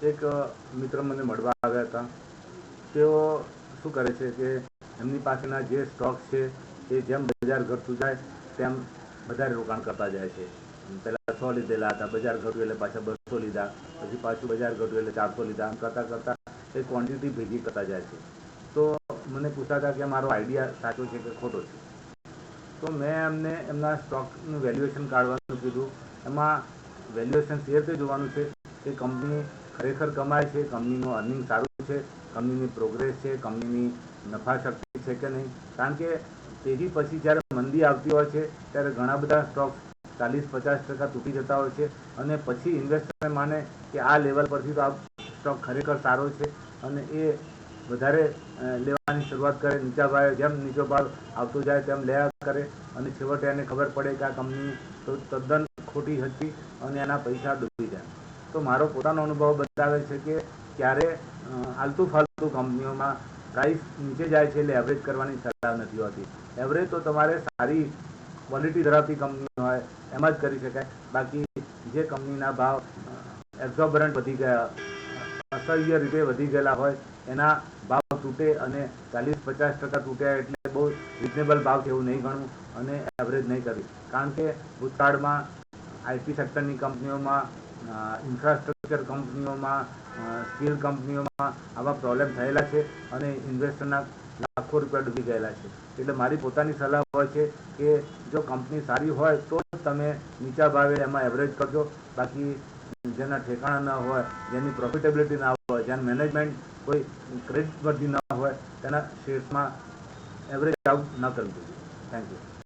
એક મિત્ર મને મળવા આવ્યા હતા. તેઓ શું કરે છે કે એમની પાસેના જે સ્ટોક છે એ જેમ બજાર ઘટતું જાય તેમ વધારે રોકાણ કરતા જાય છે. પહેલાં 100 લીધેલા હતા, બજાર ઘટ્યું એટલે પાછા 200 લીધા, પછી પાછું બજાર ઘટ્યું એટલે 400 લીધા. આમ કરતાં કરતાં એ ક્વોન્ટિટી ભેગી કરતા જાય છે. તો મને પૂછતા હતા કે મારો આઈડિયા સાચો છે કે ખોટો છે. તો મેં એમને એમના સ્ટોકનું વેલ્યુએશન કાઢવાનું કીધું. એમાં વેલ્યુએશન એ રીતે જોવાનું છે કે કંપની ખરેખર કમાય છે, કંપનીનું અર્નિંગ સારું છે, કંપનીની પ્રોગ્રેસ છે, કંપનીની નફા શક્તિ છે કે નહીં. કારણ કે તેજી પછી જ્યારે મંદી આવતી હોય છે ત્યારે ઘણા બધા સ્ટોક 40-50% તૂટી જતા હોય છે અને પછી ઇન્વેસ્ટર માને કે આ લેવલ પરથી તો આ સ્ટોક ખરેખર સારો છે અને એ વધારે લેવાની શરૂઆત કરે. નીચા ભાવે જેમ નીચો ભાવ આવતો જાય તેમ લેવા કરે અને છેવટે એને ખબર પડે કે આ કંપની તો તદ્દન ખોટી હતી અને એના પૈસા ડૂબી જાય. તો મારો પોતાનો અનુભવ બતાવે છે કે ક્યારે આલતુ ફાલતુ કંપનીઓમાં પ્રાઇસ નીચે જાય છે એટલે એવરેજ કરવાની સલાહ નથી હોતી. એવરેજ તો તમારે સારી ક્વોલિટી ધરાવતી કંપની હોય એમાં જ કરી શકાય. બાકી જે કંપનીના ભાવ એક્ઝોબરન્ટ વધી ગયા, અસહ્ય રીતે વધી ગયેલા હોય, એના ભાવ તૂટે અને 40-50% તૂટ્યા એટલે બહુ રિઝનેબલ ભાવ છે એવું નહીં ગણવું અને એવરેજ નહીં કરવી. કારણ કે ભૂતકાળમાં આઈટી સેક્ટરની કંપનીઓમાં, ઇન્ફ્રાસ્ટ્રક્ચર કંપનીઓમાં, સ્ટીલ કંપનીઓમાં આવા પ્રોબ્લેમ થયેલા છે અને ઇન્વેસ્ટરના લાખો રૂપિયા ડૂબી ગયેલા છે. એટલે મારી પોતાની સલાહ હોય છે કે જો કંપની સારી હોય તો જ તમે નીચા ભાવે એમાં એવરેજ કરજો. બાકી જેના ઠેકાણા ન હોય, જેની પ્રોફિટેબિલિટી ના હોય, જેના મેનેજમેન્ટ કોઈ ક્રેડિટ વર્ધી ન હોય તેના શેર્સમાં એવરેજ આઉટ ન કરવું જોઈએ. Thank you.